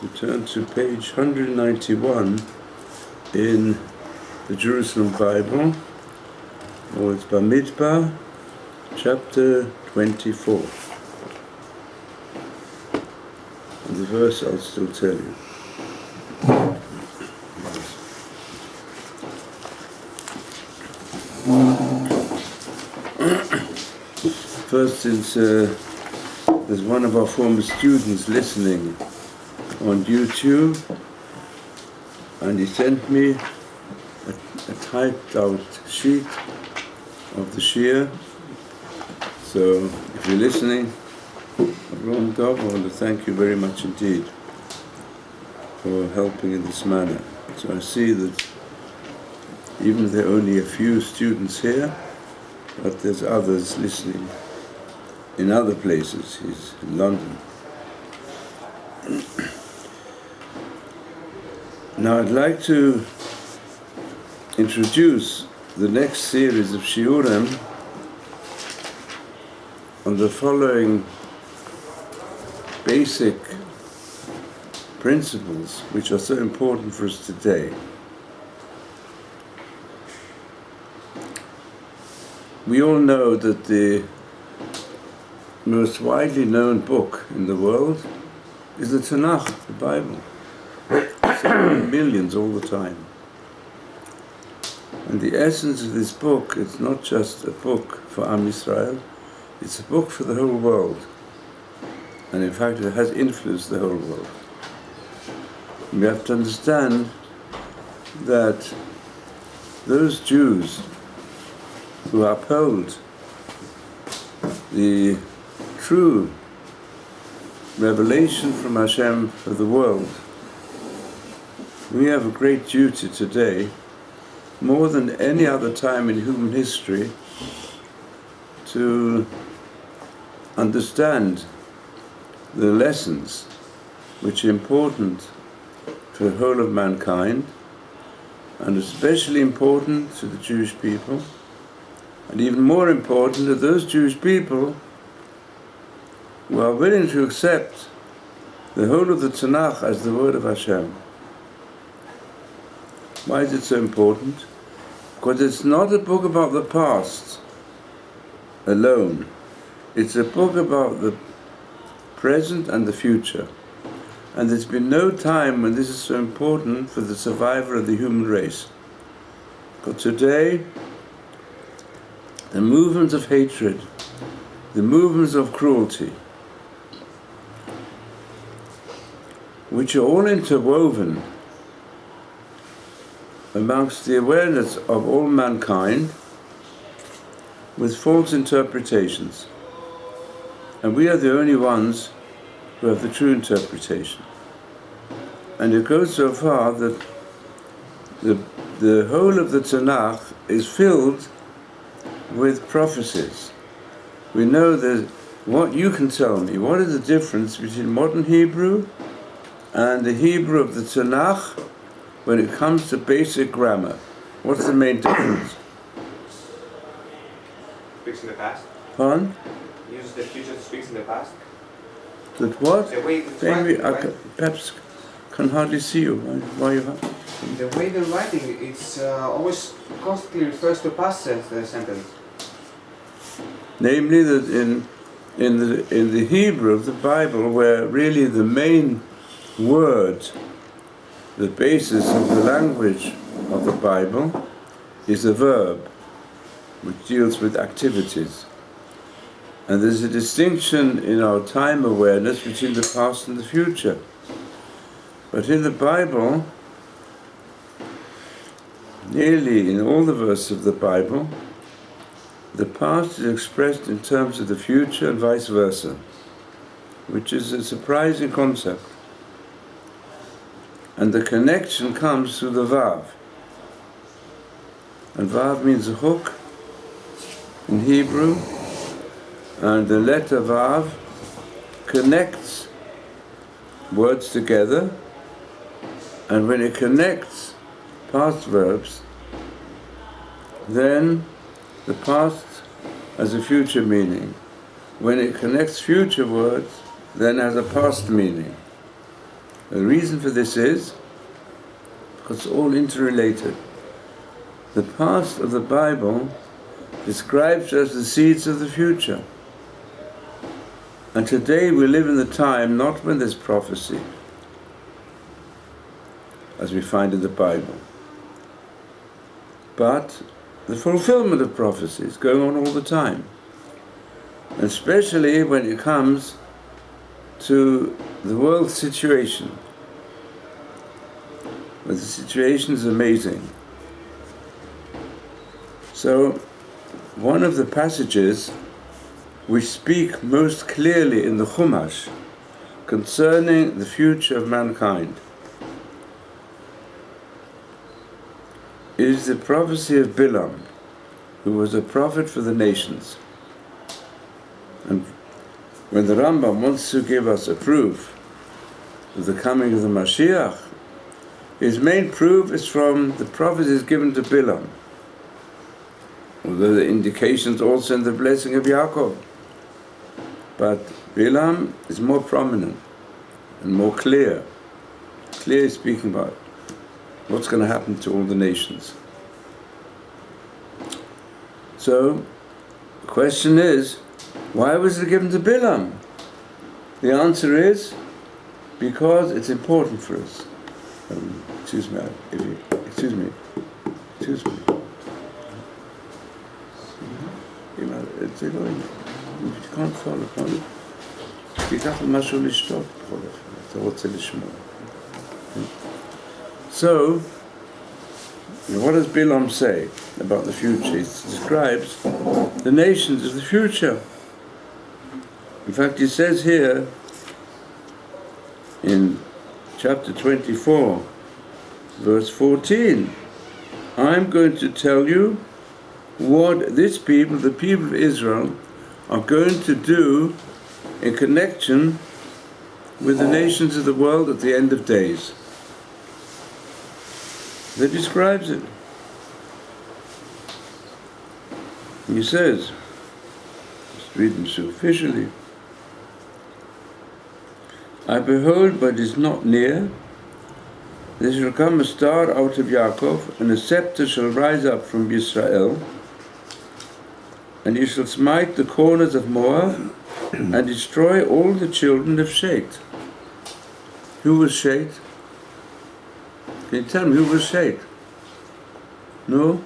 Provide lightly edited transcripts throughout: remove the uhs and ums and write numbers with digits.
We turn to page 191 in the Jerusalem Bible, or it's Bamidbar, chapter 24. And the verse I'll still tell you. First, since there's one of our former students listening on YouTube, and he sent me a typed out sheet of the Shia. So if you're listening, Ron Dov, I want to thank you very much indeed for helping in this manner. So I see that even if there are only a few students here, but there's others listening in other places. He's in London. Now I'd like to introduce the next series of shiurim on the following basic principles which are so important for us today. We all know that the most widely known book in the world is the Tanakh, the Bible. Millions all the time. And the essence of this book, it's not just a book for Am Yisrael, it's a book for the whole world. And in fact it has influenced the whole world. We have to understand that those Jews who uphold the true revelation from Hashem for the world, we have a great duty today, more than any other time in human history, to understand the lessons which are important to the whole of mankind, and especially important to the Jewish people, and even more important to those Jewish people who are willing to accept the whole of the Tanakh as the word of Hashem. Why is it so important? Because it's not a book about the past alone. It's a book about the present and the future. And there's been no time when this is so important for the survival of the human race. Because today, the movements of hatred, the movements of cruelty, which are all interwoven amongst the awareness of all mankind with false interpretations. And we are the only ones who have the true interpretation. And it goes so far that the whole of the Tanakh is filled with prophecies. We know that what you can tell me, what is the difference between modern Hebrew and the Hebrew of the Tanakh when it comes to basic grammar? What's the main difference? Speaks in the past. Pardon? Uses the future to speaks in the past. That what? The way it's Maybe writing, perhaps can hardly see you. Why you have? the way they're writing, it's always constantly refers to past sentence. Namely, that in the Hebrew of the Bible, where really the main word, the basis of the language of the Bible, is a verb, which deals with activities. And there's a distinction in our time awareness between the past and the future. But in the Bible, nearly in all the verses of the Bible, the past is expressed in terms of the future and vice versa, which is a surprising concept. And the connection comes through the Vav. And Vav means a hook in Hebrew, and the letter Vav connects words together, and when it connects past verbs, then the past has a future meaning. When it connects future words, then has a past meaning. The reason for this is because it's all interrelated. The past of the Bible describes us the seeds of the future. And today we live in the time not when there's prophecy, as we find in the Bible, but the fulfillment of prophecy is going on all the time. And especially when it comes to the world situation. But the situation is amazing. So, one of the passages which speak most clearly in the Chumash concerning the future of mankind is the prophecy of Bilam, who was a prophet for the nations. And when the Rambam wants to give us a proof of the coming of the Mashiach, his main proof is from the prophecies given to Bilam, although the indications also in the blessing of Yaakov. But Bilam is more prominent and more clearly speaking about what's going to happen to all the nations. So, the question is, why was it given to Bilam? The answer is, because it's important for us. Excuse me. You can't follow. So, what does Bilam say about the future? He describes the nations of the future. In fact, he says here in chapter 24, verse 14, I'm going to tell you what this people, the people of Israel, are going to do in connection with the nations of the world at the end of days. That describes it. He says, just reading superficially, I behold, but is not near. There shall come a star out of Yaakov, and a scepter shall rise up from Israel, and he shall smite the corners of Moab, and destroy all the children of Shet. Who was Shet? Can you tell me who was Shet? No?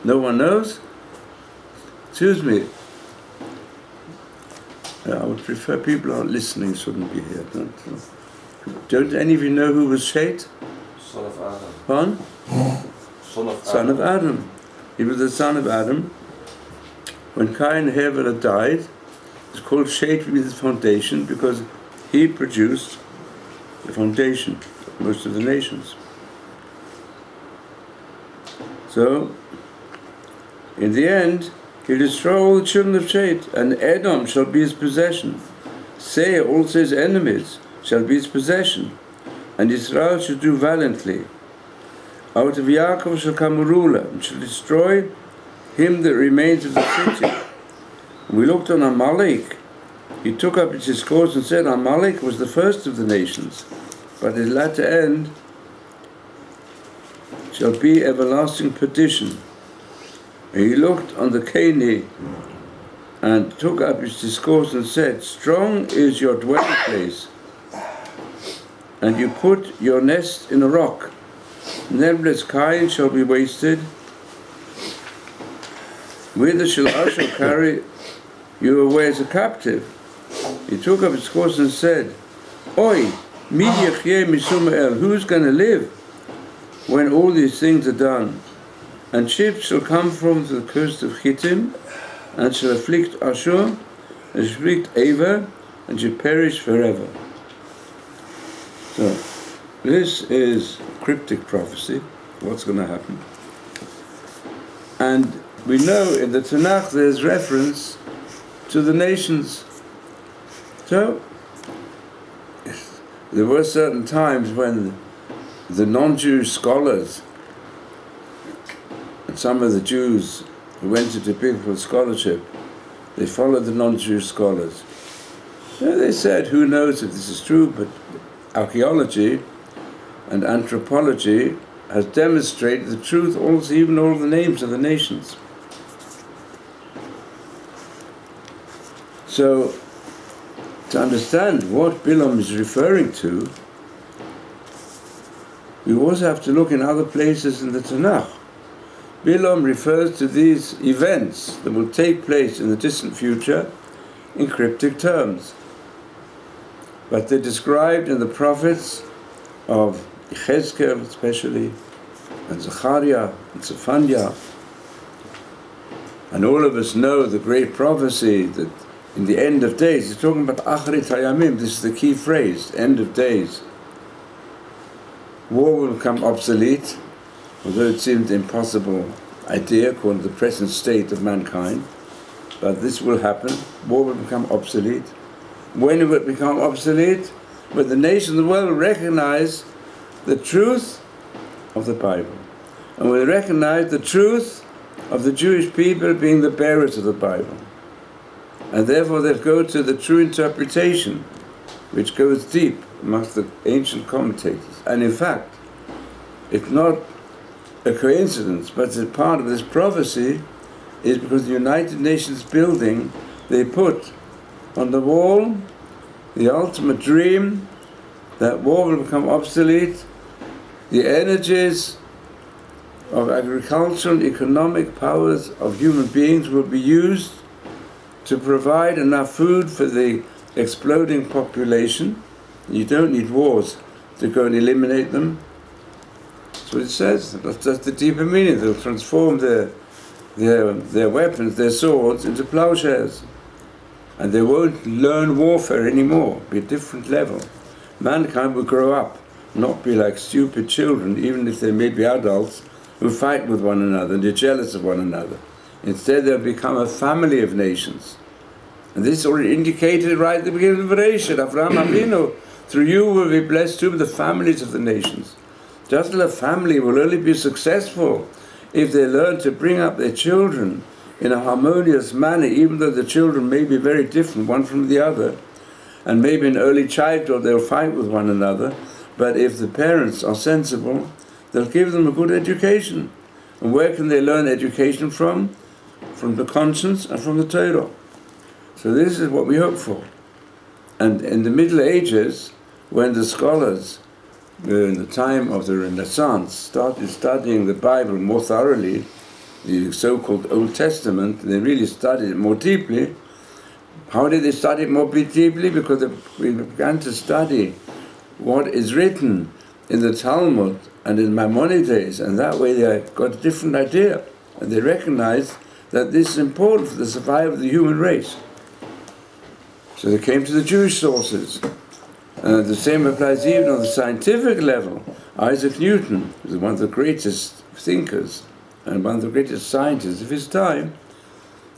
No one knows? Excuse me. I would prefer people who aren't listening shouldn't be here. Don't any of you know who was Shet? Son of Adam. Pardon? Son of Adam. He was the son of Adam. When Cain and Hevel had died, it's called Shet with his foundation because he produced the foundation of most of the nations. So, in the end, he'll destroy all the children of Shet, and Edom shall be his possession. Seir, also his enemies, shall be his possession, and Israel shall do valiantly. Out of Yaakov shall come a ruler, and shall destroy him that remains of the city. And we looked on Amalek. He took up his discourse and said, Amalek was the first of the nations, but his latter end shall be everlasting perdition. And he looked on the Canaanite and took up his discourse and said, strong is your dwelling place, and you put your nest in a rock. Nevertheless, Cain shall be wasted. Whither shall Asher carry you away as a captive? He took up his course and said, Oi, mi yechyeh misum el, who's going to live when all these things are done? And ships shall come from the coast of Chittim, and shall afflict Ashur, and shall afflict Ava, and shall perish forever. So, this is cryptic prophecy, what's going to happen. And we know in the Tanakh there's reference to the nations. So, there were certain times when the non-Jewish scholars and some of the Jews who went into biblical scholarship, they followed the non-Jewish scholars. So they said, who knows if this is true, but archaeology and anthropology has demonstrated the truth, also even all the names of the nations. So, to understand what Bilam is referring to, we also have to look in other places in the Tanakh. Bilam refers to these events that will take place in the distant future in cryptic terms. But they're described in the prophets of Yechezkel especially, and Zechariah and Zephaniah. And all of us know the great prophecy that in the end of days, he's talking about Acharit Hayamim, this is the key phrase, end of days. War will become obsolete, although it seems an impossible idea according to the present state of mankind. But this will happen, war will become obsolete. When it will become obsolete? When the nation of the world will recognize the truth of the Bible. And will recognize the truth of the Jewish people being the bearers of the Bible. And therefore they'll go to the true interpretation, which goes deep amongst the ancient commentators. And in fact, it's not a coincidence, but it's a part of this prophecy, is because the United Nations building, they put on the wall the ultimate dream that war will become obsolete, the energies of agricultural and economic powers of human beings will be used to provide enough food for the exploding population. You don't need wars to go and eliminate them. That's what it says. That's the deeper meaning. They'll transform their weapons, their swords, into plowshares. And they won't learn warfare anymore. It'll be a different level. Mankind will grow up, not be like stupid children, even if they may be adults, who fight with one another and they're jealous of one another. Instead, they'll become a family of nations. And this is already indicated right at the beginning of the Bereshit. Avraham Avinu, through you will be blessed too the families of the nations. Just a family will only be successful if they learn to bring up their children in a harmonious manner, even though the children may be very different one from the other. And maybe in early childhood they'll fight with one another. But if the parents are sensible, they'll give them a good education. And where can they learn education from? From the conscience and from the Torah. So this is what we hope for. And in the Middle Ages, when the scholars, in the time of the Renaissance, started studying the Bible more thoroughly, the so-called Old Testament, they really studied it more deeply. How did they study it more deeply? Because we began to study what is written in the Talmud and in Maimonides, and that way they got a different idea. And they recognized that this is important for the survival of the human race. So they came to the Jewish sources. The same applies even on the scientific level. Isaac Newton was one of the greatest thinkers and one of the greatest scientists of his time.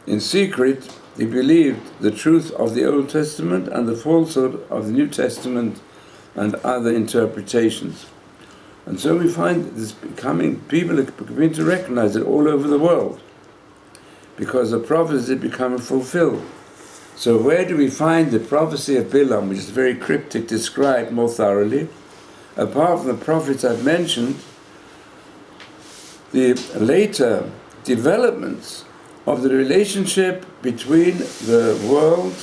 In secret, he believed the truth of the Old Testament and the falsehood of the New Testament and other interpretations. And so we find this becoming, people are beginning to recognize it all over the world because the prophecies are becoming fulfilled. So where do we find the prophecy of Bilam, which is very cryptic, described more thoroughly? Apart from the prophets I've mentioned, the later developments of the relationship between the world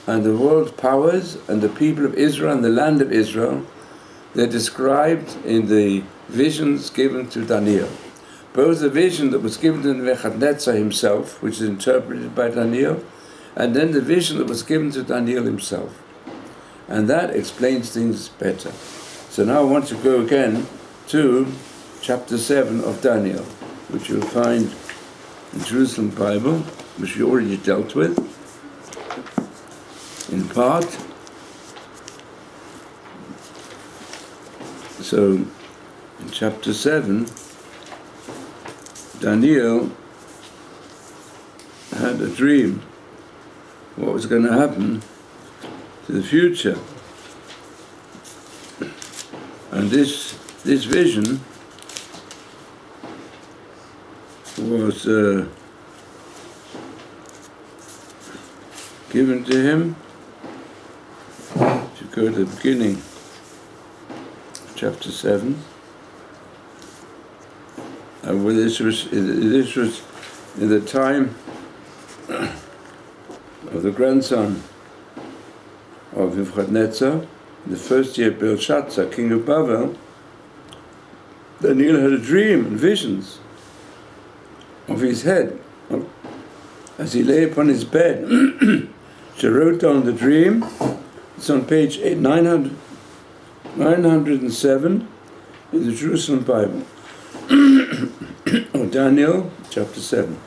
and the world powers and the people of Israel and the land of Israel, they're described in the visions given to Daniel. Both the vision that was given to Nebuchadnezzar himself, which is interpreted by Daniel, and then the vision that was given to Daniel himself. And that explains things better. So now I want to go again to chapter 7 of Daniel, which you'll find in Jerusalem Bible, which we already dealt with, in part. So, in chapter 7, Daniel had a dream what was going to happen to the future. And this vision was given to him. To go to the beginning chapter 7. And this was in the time of the grandson of Nebuchadnezzar, the first year of Belshazzar, king of Babel. Daniel had a dream and visions of his head as he lay upon his bed. She wrote down the dream. It's on page 907 in the Jerusalem Bible. Or Daniel chapter 7.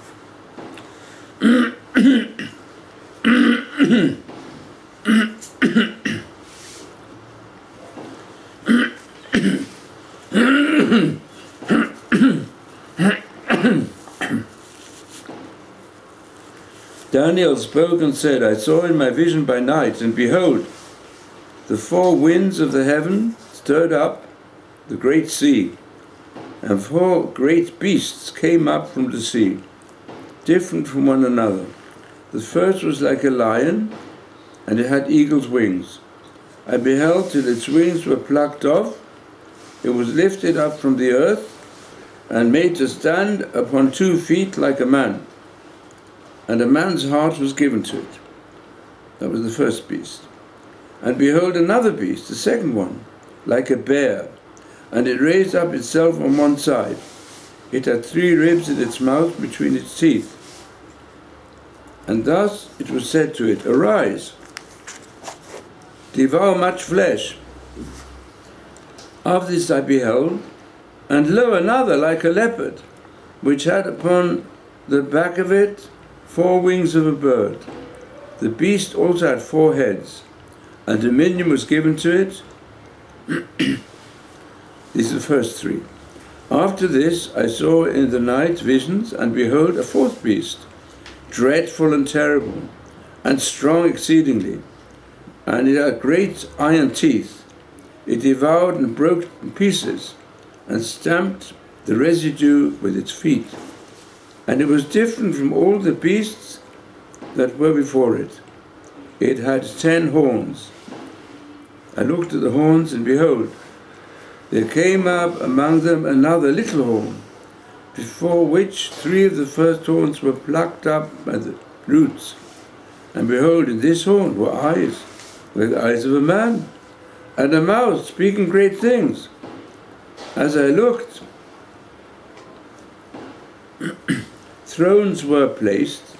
Daniel spoke and said, I saw in my vision by night, and behold, the four winds of the heaven stirred up the great sea, and four great beasts came up from the sea, different from one another. The first was like a lion, and it had eagle's wings. I beheld till its wings were plucked off. It was lifted up from the earth, and made to stand upon 2 feet like a man. And a man's heart was given to it. That was the first beast. And behold, another beast, the second one, like a bear, and it raised up itself on one side. It had 3 ribs in its mouth between its teeth. And thus it was said to it, Arise, devour much flesh. After this I beheld, and lo, another like a leopard, which had upon the back of it 4 wings of a bird. The beast also had 4 heads, and dominion was given to it. These are the first 3. After this I saw in the night visions, and behold, a 4th beast, dreadful and terrible, and strong exceedingly, and it had great iron teeth. It devoured and broke in pieces, and stamped the residue with its feet. And it was different from all the beasts that were before it. It had 10 horns. I looked at the horns, and behold, there came up among them another little horn, before which 3 of the first horns were plucked up by the roots. And behold, in this horn were eyes, like the eyes of a man, and a mouth speaking great things. As I looked, thrones were placed,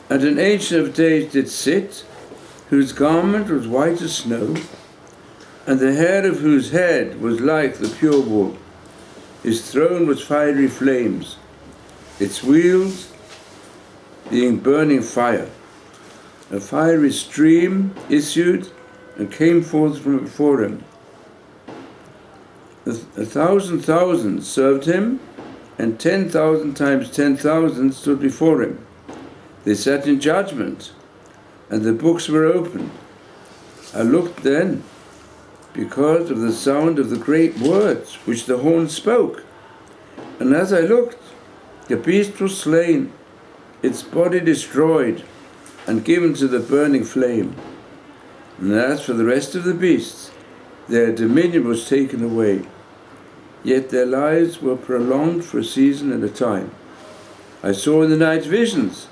and an Ancient of Days did sit, whose garment was white as snow, and the hair of whose head was like the pure wool. His throne was fiery flames, its wheels being burning fire. A fiery stream issued and came forth from before him. 1,000,000 served him, and 10,000 times 10,000 stood before him. They sat in judgment, and the books were opened. I looked then, because of the sound of the great words which the horn spoke. And as I looked, the beast was slain, its body destroyed, and given to the burning flame. And as for the rest of the beasts, their dominion was taken away. Yet their lives were prolonged for a season and a time. I saw in the night visions,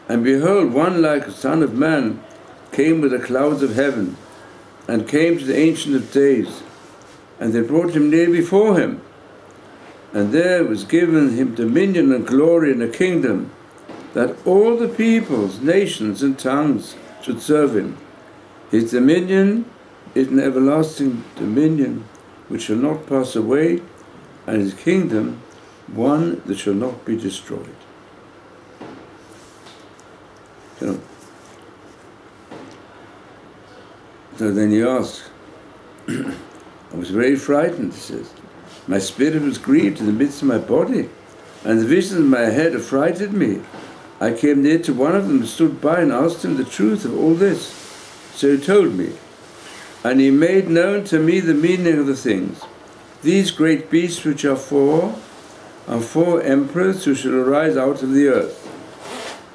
and behold, one like a son of man came with the clouds of heaven, and came to the Ancient of Days, and they brought him near before him. And there was given him dominion and glory and a kingdom, that all the peoples, nations, and tongues should serve him. His dominion is an everlasting dominion which shall not pass away, and his kingdom one that shall not be destroyed. So then he asks, I was very frightened, he says. My spirit was grieved in the midst of my body, and the visions of my head affrighted me. I came near to one of them and stood by and asked him the truth of all this. So he told me, and he made known to me the meaning of the things. These great beasts which are 4 emperors who shall arise out of the earth.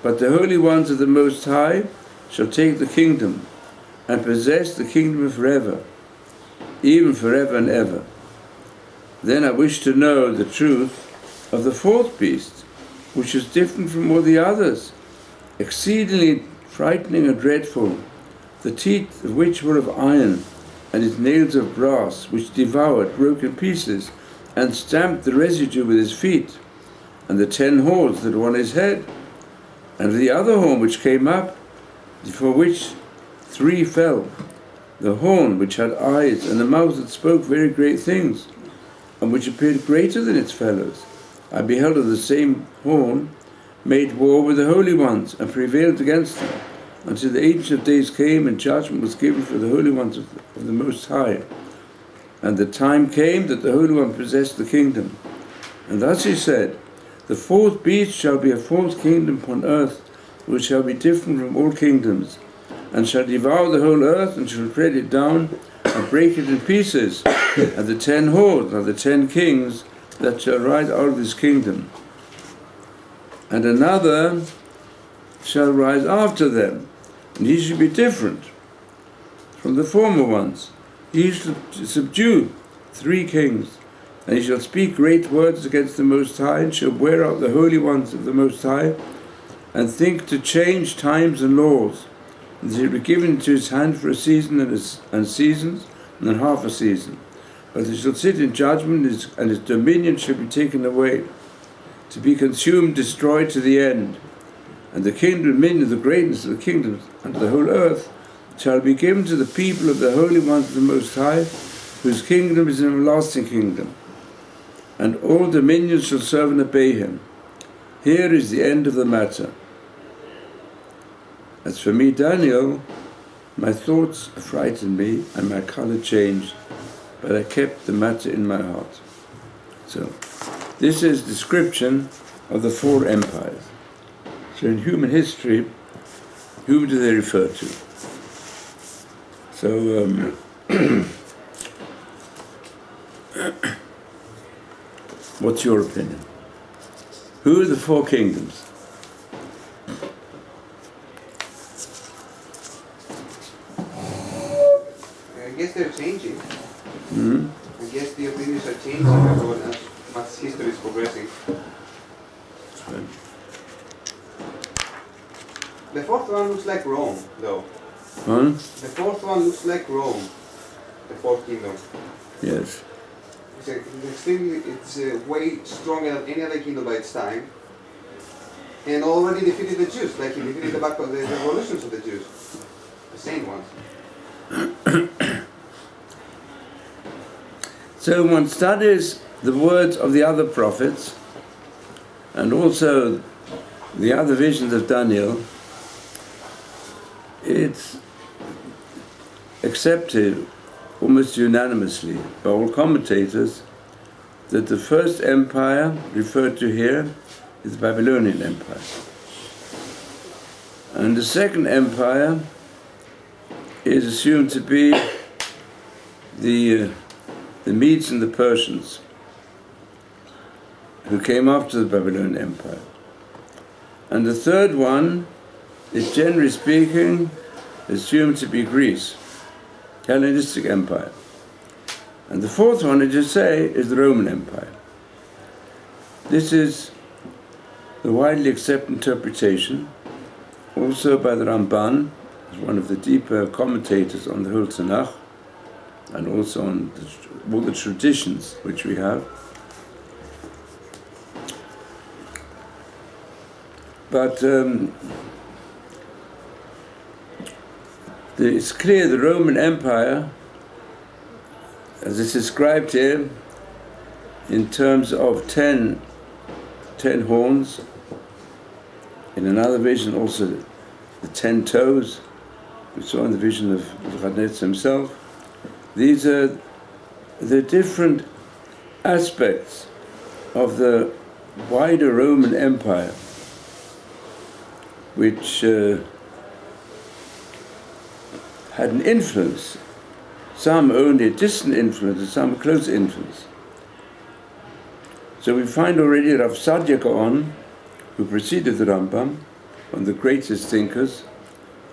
But the holy ones of the Most High shall take the kingdom, and possess the kingdom forever. even forever and ever. Then I wish to know the truth of the fourth beast, which is different from all the others, exceedingly frightening and dreadful, the teeth of which were of iron, and its nails of brass, which devoured, broke in pieces, and stamped the residue with his feet, and the 10 horns that were on his head, and the other horn which came up, for which 3 fell, the horn which had eyes, and a mouth that spoke very great things, and which appeared greater than its fellows. I beheld of the same horn made war with the holy ones, and prevailed against them, until the Ancient of Days came, and judgment was given for the holy ones of the Most High. And the time came that the Holy One possessed the kingdom. And thus he said, the fourth beast shall be a fourth kingdom upon earth, which shall be different from all kingdoms, and shall devour the whole earth, and shall tread it down, and break it in pieces. And the 10 horns are the 10 kings that shall rise out of this kingdom. And another shall rise after them, and he shall be different from the former ones. He shall subdue 3 kings, and he shall speak great words against the Most High, and shall wear out the holy ones of the Most High, and think to change times and laws. And he shall be given into his hand for a season and seasons, and half a season. But he shall sit in judgment, and his dominion shall be taken away, to be consumed, destroyed to the end. And the kingdom, dominion, the greatness of the kingdoms, and the whole earth, shall be given to the people of the holy ones of the Most High, whose kingdom is an everlasting kingdom. And all dominions shall serve and obey him. Here is the end of the matter. As for me, Daniel, my thoughts frightened me, and my color changed, but I kept the matter in my heart. So, this is description of the 4 empires. So in human history, whom do they refer to? So, what's your opinion? Who are the 4 kingdoms? I guess they're changing. Hmm? I guess the opinions are changing as much history is progressing. Right. The 4th one looks like Rome, though. Huh? The 4th one looks like Rome, the 4th kingdom. Yes. It's way stronger than any other kingdom by its time, and already defeated the Jews, like he defeated the revolutions of the Jews, the same ones. So one studies the words of the other prophets, and also the other visions of Daniel. It's accepted almost unanimously by all commentators that the first empire referred to here is the Babylonian Empire. And the second empire is assumed to be the Medes and the Persians, who came after the Babylonian Empire. And the third one is, generally speaking, assumed to be Greece, Hellenistic Empire. And the fourth one, as you say, is the Roman Empire. This is the widely accepted interpretation, also by the Ramban, as one of the deeper commentators on the whole Tanakh, and also on all the traditions which we have. But it's clear the Roman Empire, as it's described here, in terms of 10 horns, in another vision also the 10 toes, we saw in the vision of Nebuchadnezzar himself. These are the different aspects of the wider Roman Empire, which had an influence, some only a distant influence and some a close influence. So we find already Rav Sadia Gaon, who preceded the Rambam, one of the greatest thinkers,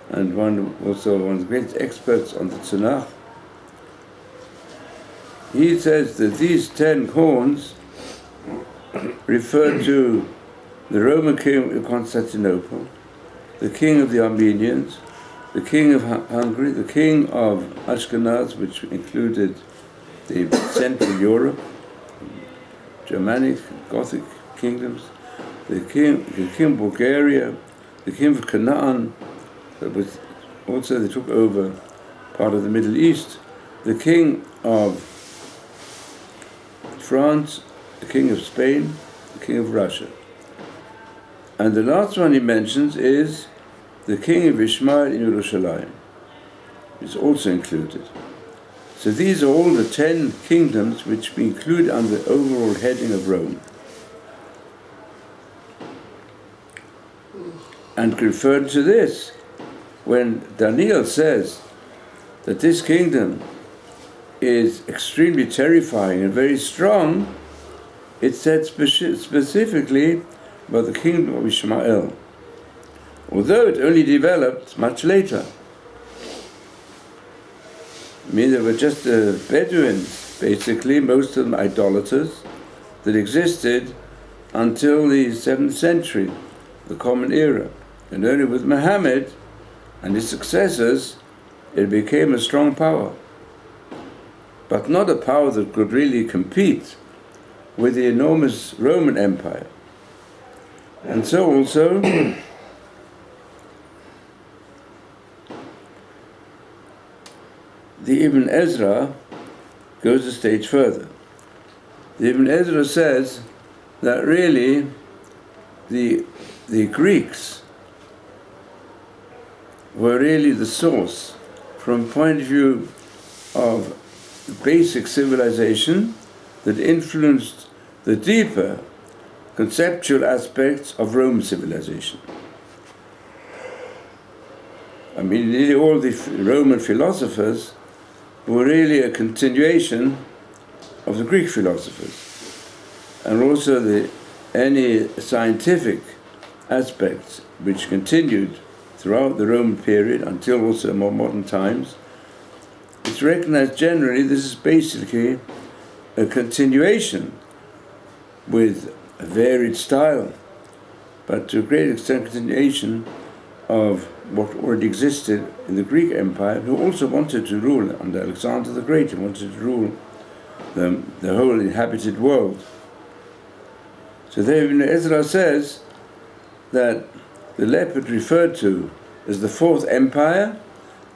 and one of the greatest experts on the Tanakh, he says that these 10 horns refer to the Roman king of Constantinople, the king of the Armenians, the king of Hungary, the king of Ashkenaz, which included the Central Europe, Germanic, Gothic kingdoms, the king of Bulgaria, the king of Canaan, that was also they took over part of the Middle East, the king of France, the king of Spain, the king of Russia. And the last one he mentions is the king of Ishmael in Yerushalayim, is also included. So these are all the 10 kingdoms which we include under the overall heading of Rome. And referred to this, when Daniel says that this kingdom is extremely terrifying and very strong, it said specifically about the kingdom of Ishmael, although it only developed much later. I mean, there were just Bedouins, basically, most of them idolaters, that existed until the 7th century, the Common Era. And only with Muhammad and his successors, it became a strong power. But not a power that could really compete with the enormous Roman Empire. And so also, the Ibn Ezra goes a stage further. The Ibn Ezra says that really the Greeks were really the source from a point of view of basic civilization that influenced the deeper conceptual aspects of Roman civilization. I mean, nearly all the Roman philosophers were really a continuation of the Greek philosophers, and also any scientific aspects which continued throughout the Roman period until also more modern times. It's recognized generally this is basically a continuation with a varied style, but to a great extent continuation of what already existed in the Greek Empire, who also wanted to rule under Alexander the Great, who wanted to rule the whole inhabited world. So there Ibn Ezra says that the leopard referred to as the 4th empire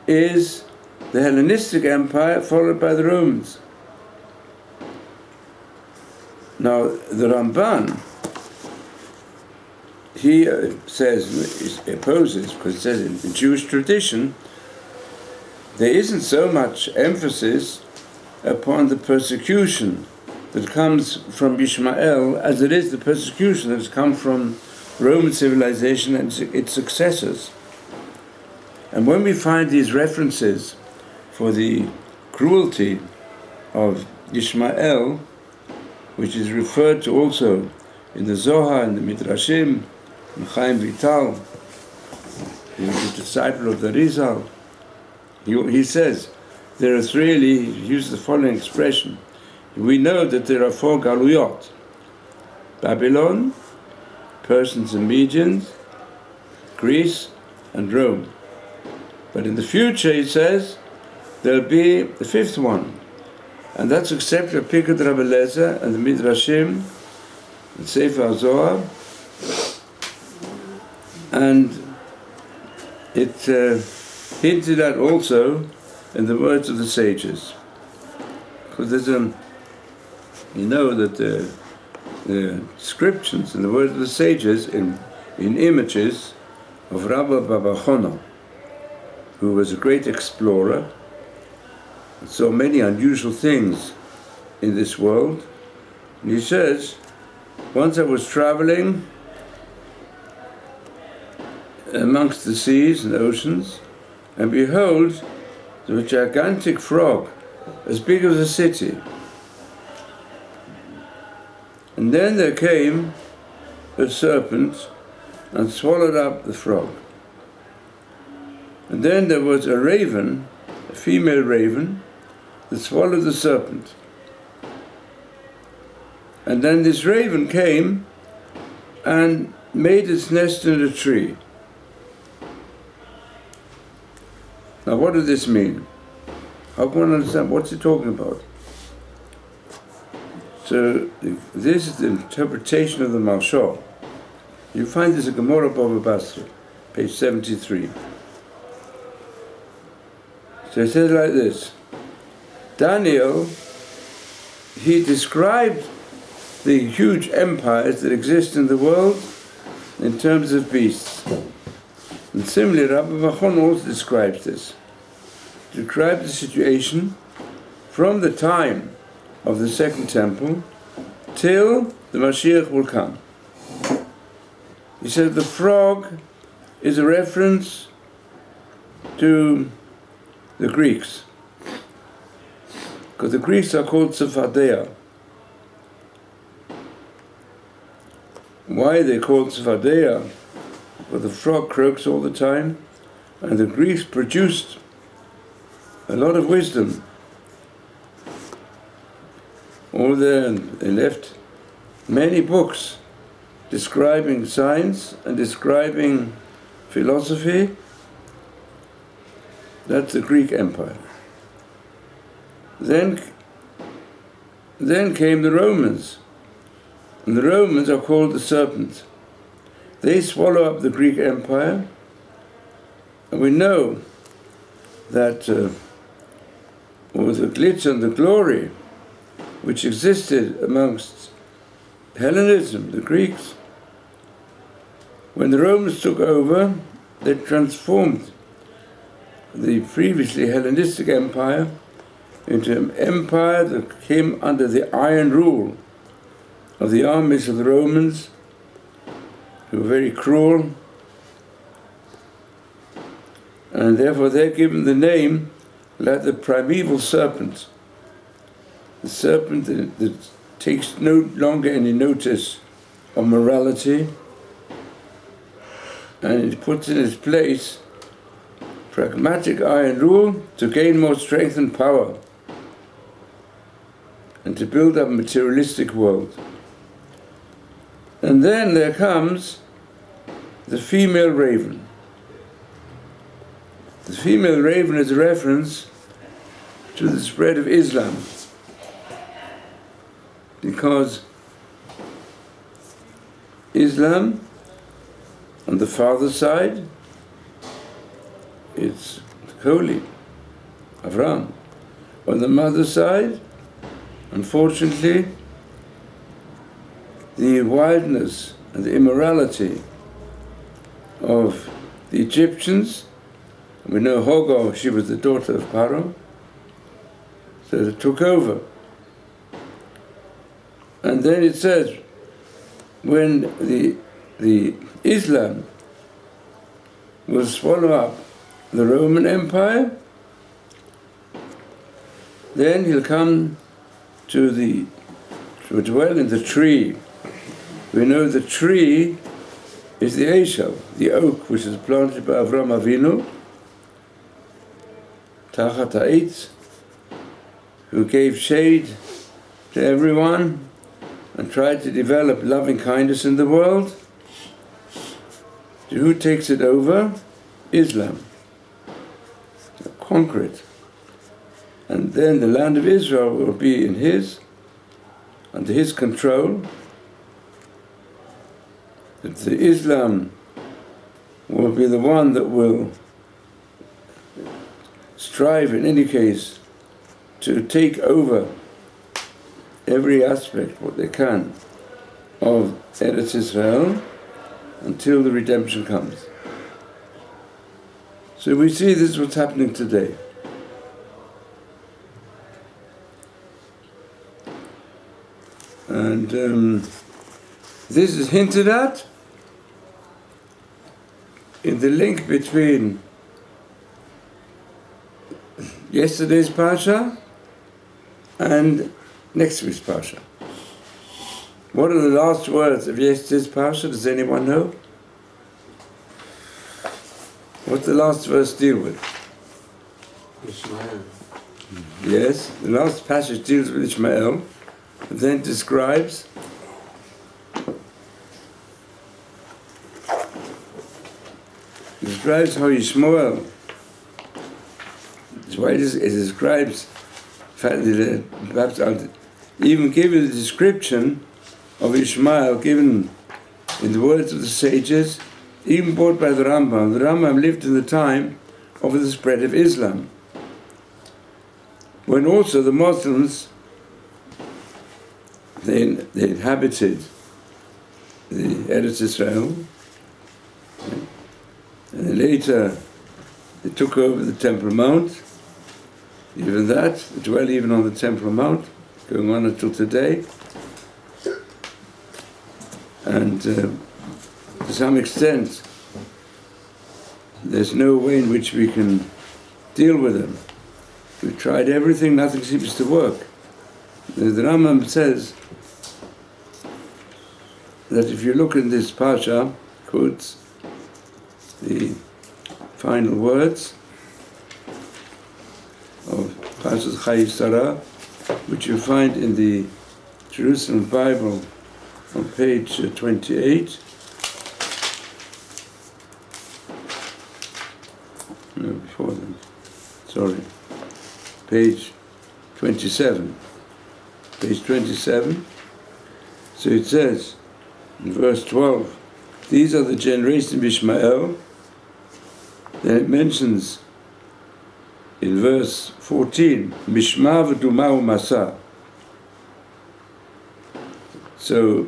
is the Hellenistic Empire followed by the Romans. Now the Ramban, he says, he opposes, because it says in Jewish tradition, there isn't so much emphasis upon the persecution that comes from Ishmael as it is the persecution that has come from Roman civilization and its successors. And when we find these references for the cruelty of Ishmael, which is referred to also in the Zohar and the Midrashim, and Chaim Vital, he was a disciple of the Rizal, he says, there are he uses the following expression: we know that there are 4 Galuyot: Babylon, Persians and Medians, Greece, and Rome. But in the future, he says, there'll be the 5th one, and that's accepted by Pirkei Rabbi Eliezer and the Midrashim, and Sefer Zohar, and it hinted at also in the words of the sages. Because there's you know that the descriptions and the words of the sages in images of Rabbi Baba Chona, who was a great explorer and saw many unusual things in this world. And he says, once I was traveling amongst the seas and oceans, and behold, there was a gigantic frog as big as a city. And then there came a serpent and swallowed up the frog. And then there was a raven, a female raven, that swallowed the serpent. And then this raven came and made its nest in a tree. Now what does this mean? How can one understand what's he talking about? So this is the interpretation of the Marshal. You find this in Gemara Bava Basra, page 73. So it says like this. Daniel, he described the huge empires that exist in the world in terms of beasts. And similarly, Rabbi Machon also describes this. Describes the situation from the time of the Second Temple till the Mashiach will come. He said the frog is a reference to the Greeks, because the Greeks are called Sephardeia. Why are they called Sephardeia? Well, the frog croaks all the time, and the Greeks produced a lot of wisdom. All there, and they left many books describing science and describing philosophy. That's the Greek Empire. Then came the Romans. And the Romans are called the serpent. They swallow up the Greek Empire. And we know that with the glitz and the glory which existed amongst Hellenism, the Greeks, when the Romans took over, they transformed the previously Hellenistic Empire into an empire that came under the iron rule of the armies of the Romans, who were very cruel, and therefore they're given the name like the primeval serpent, the serpent that takes no longer any notice of morality, and it puts in its place pragmatic iron rule to gain more strength and power and to build up a materialistic world. And then there comes the female raven. The female raven is a reference to the spread of Islam, because Islam, on the father's side, it's holy, Avram. On the mother's side, unfortunately, the wildness and the immorality of the Egyptians. We know Hagar, she was the daughter of Pharaoh, so they took over. And then it says, when the Islam will swallow up the Roman Empire, then he'll come to dwell in the tree. We know the tree is the Eshel, the oak which is planted by Avram Avinu, Tachat Ha'etz, who gave shade to everyone and tried to develop loving kindness in the world. Who takes it over? Islam. Conquer it. And then the land of Israel will be under his control. That the Islam will be the one that will strive, in any case, to take over every aspect, what they can, of Eretz Israel until the redemption comes. So we see this is what's happening today. And this is hinted at in the link between yesterday's Parsha and next week's Parsha. What are the last words of yesterday's Parsha? Does anyone know? What's the last verse deal with? Ishmael. Yes, the last passage deals with Ishmael. then describes how Yishmael, that's why it describes, perhaps I'll even give you the description of Yishmael given in the words of the sages, even brought by the Rambam. The Rambam lived in the time of the spread of Islam, when also the Muslims, they inhabited the Eretz Israel, and then later they took over the Temple Mount. Even that, they dwell even on the Temple Mount, going on until today. And to some extent, there's no way in which we can deal with them. We've tried everything, nothing seems to work. The Rambam says that if you look in this Pasha, quotes the final words of Pasha's Chayei Sarah, which you find in the Jerusalem Bible on page 28. No, before them. Sorry. Page 27. Page 27. So it says, in verse 12, these are the generations of Ishmael. Then it mentions in verse 14, Mishma v'duma u'masa. So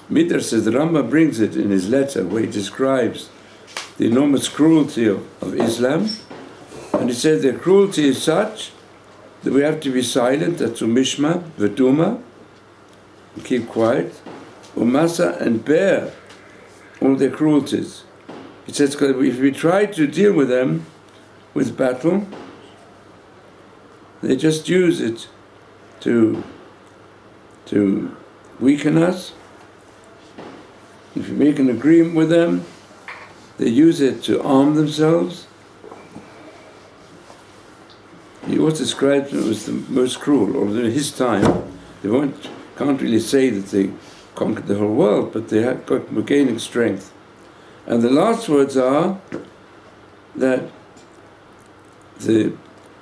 Midrash says, the Rambam brings it in his letter where he describes the enormous cruelty of Islam, and he says their cruelty is such that we have to be silent, that's umishma, v'duma, and keep quiet, umasa, and bear all their cruelties. He says, because if we try to deal with them with battle, they just use it to weaken us. If you make an agreement with them, they use it to arm themselves. He always describes it as the most cruel, although in his time, they can't really say that they conquered the whole world, but they were gaining strength. And the last words are that the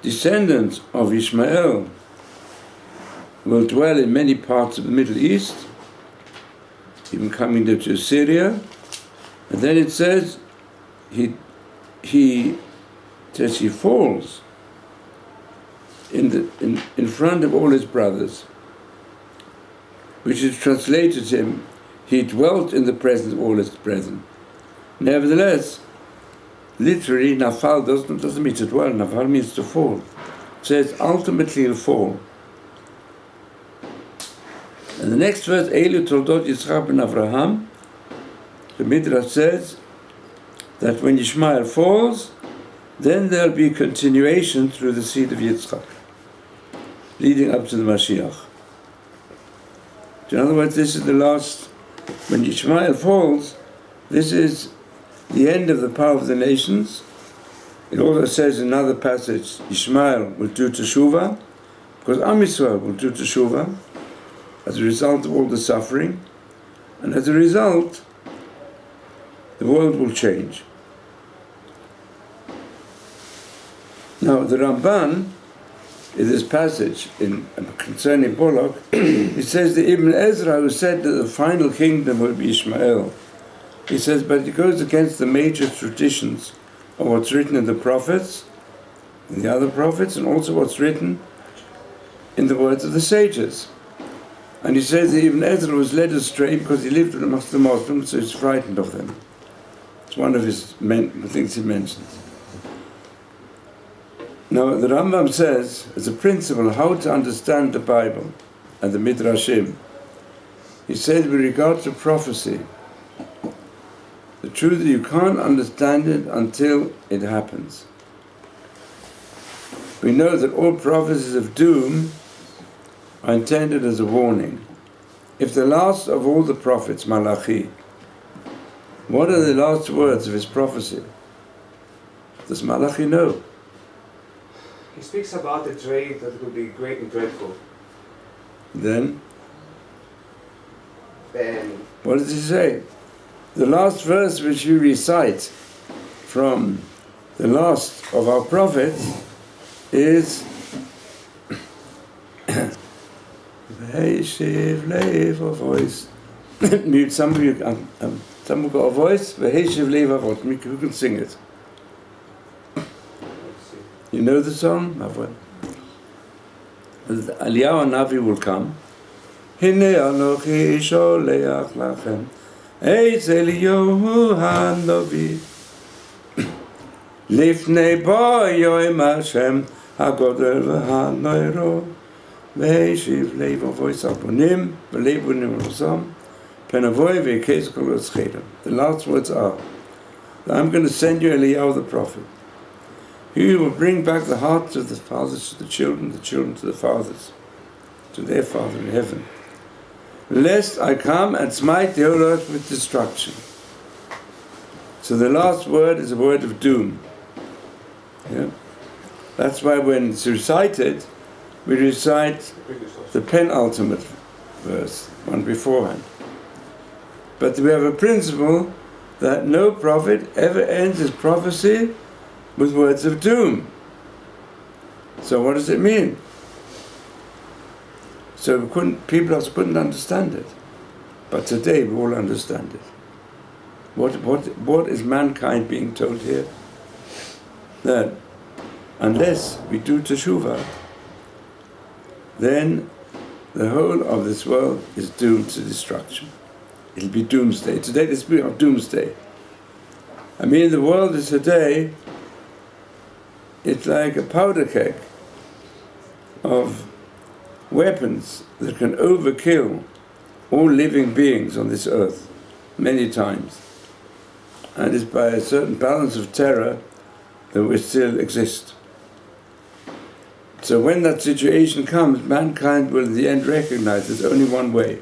descendants of Ishmael will dwell in many parts of the Middle East, even coming to Syria. And then it says he falls in front of all his brothers, which is translated to him, he dwelt in the presence of all his brethren. Nevertheless, literally, nafal doesn't mean to dwell, nafal means to fall. It says ultimately he'll fall. And the next verse, Eilu Toldot Yitzchak ben Avraham, the Midrash says that when Yishmael falls, then there'll be continuation through the seed of Yitzchak, leading up to the Mashiach. In other words, this is the last, when Yishmael falls, this is the end of the power of the nations. It also says in another passage, Ishmael will do teshuvah, because Am Yisrael will do teshuvah as a result of all the suffering, and as a result, the world will change. Now, the Ramban, in this passage concerning Boruch, he says that Ibn Ezra, who said that the final kingdom will be Ishmael, he says, but it goes against the major traditions of what's written in the prophets, in the other prophets, and also what's written in the words of the sages. And he says that Ibn Ezra was led astray because he lived amongst the Muslims, so he's frightened of them. It's one of his things he mentions. Now, the Rambam says, as a principle, how to understand the Bible and the Midrashim. He says, with regard to prophecy, the truth is you can't understand it until it happens. We know that all prophecies of doom are intended as a warning. If the last of all the prophets, Malachi, what are the last words of his prophecy? Does Malachi know? He speaks about a trade that will be great and dreadful. Then? Ben. What does he say? The last verse which we recite from the last of our prophets is V'heishiv leiv a voice. Mute, some of you got a voice. V'heishiv leiv avot. Who can sing it? You know the song? Eliyahu Navi will come. Hine anochi sholeach lachem eitz Eliyahu hanavi lifnei bo yoim Hashem hagodel v'hanoiro v'heishiv leiv avois aponim v'leiv unim rosam penavoy v'yekez kol eschedem. The last words are, I'm going to send you Eliyahu the prophet. He will bring back the hearts of the fathers to the children to the fathers, to their Father in heaven, lest I come and smite the whole earth with destruction. So the last word is a word of doom. Yeah? That's why when it's recited, we recite the penultimate verse, one beforehand. But we have a principle that no prophet ever ends his prophecy with words of doom. So what does it mean? So people couldn't understand it. But today we all understand it. What is mankind being told here? That unless we do teshuvah, then the whole of this world is doomed to destruction. It'll be doomsday. Today they speak of doomsday. I mean, the world is today, it's like a powder keg of weapons that can overkill all living beings on this earth many times. And it's by a certain balance of terror that we still exist. So when that situation comes, mankind will in the end recognize there's only one way.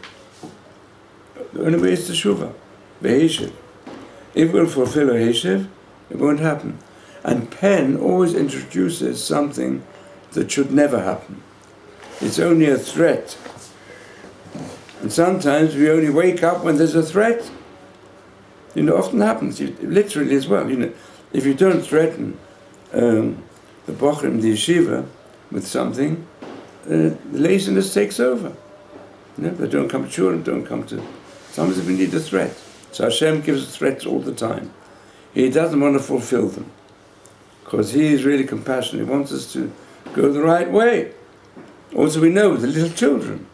The only way is teshuvah, v'heishiv. If we'll fulfill a heishiv, it won't happen. And Penn always introduces something that should never happen. It's only a threat. And sometimes we only wake up when there's a threat. Often happens, literally as well. If you don't threaten the bochrim, the yeshiva, with something, the laziness takes over. They don't come to shul, don't come to... Sometimes we need a threat. So Hashem gives us threats all the time. He doesn't want to fulfill them, because He is really compassionate. He wants us to go the right way. Also, we know the little children,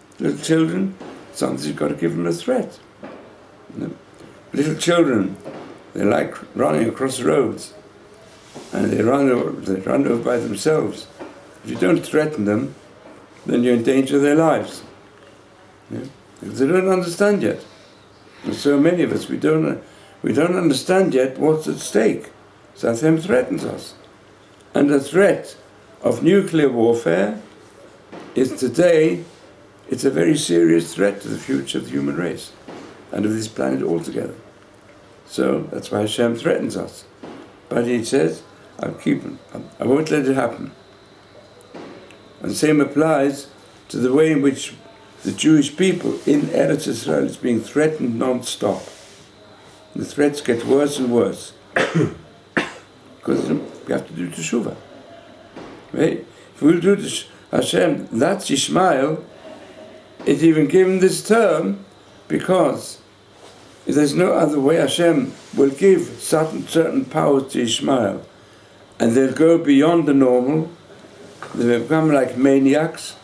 sometimes you've got to give them a threat. Little children, they like running across the roads, and they run over by themselves. If you don't threaten them, then you endanger their lives. Because they don't understand yet. And so many of us, we don't understand yet what's at stake. So Hashem threatens us. And the threat of nuclear warfare is today, it's a very serious threat to the future of the human race and of this planet altogether. So that's why Hashem threatens us. But He says, I won't let it happen. And the same applies to the way in which the Jewish people in Eretz Israel is being threatened non-stop. The threats get worse and worse. Because we have to do teshuvah. Right? If we'll do Hashem, that's Yishmael, it's even given this term because if there's no other way, Hashem will give certain powers to Yishmael, and they'll go beyond the normal. They become like maniacs,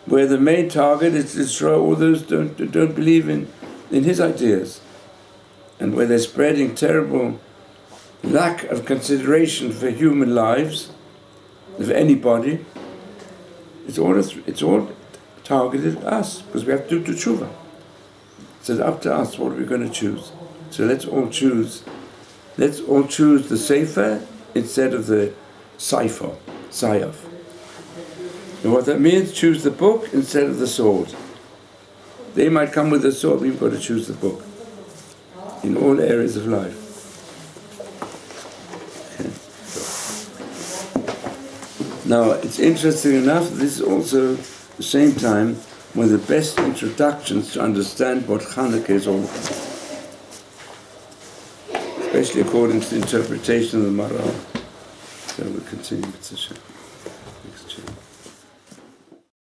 where the main target is to destroy all those who don't believe in his ideas, and where they're spreading terrible lack of consideration for human lives of anybody. It's all targeted at us, because we have to do teshuvah. So it's up to us, what are we going to choose? So let's all choose the sefer instead of the sayaf. And what that means, choose the book instead of the sword. They might come with the sword, we've got to choose the book in all areas of life. Now, it's interesting enough, this is also, at the same time, one of the best introductions to understand what Hanukkah is all about, especially according to the interpretation of the Maral. So we continue with the next chapter.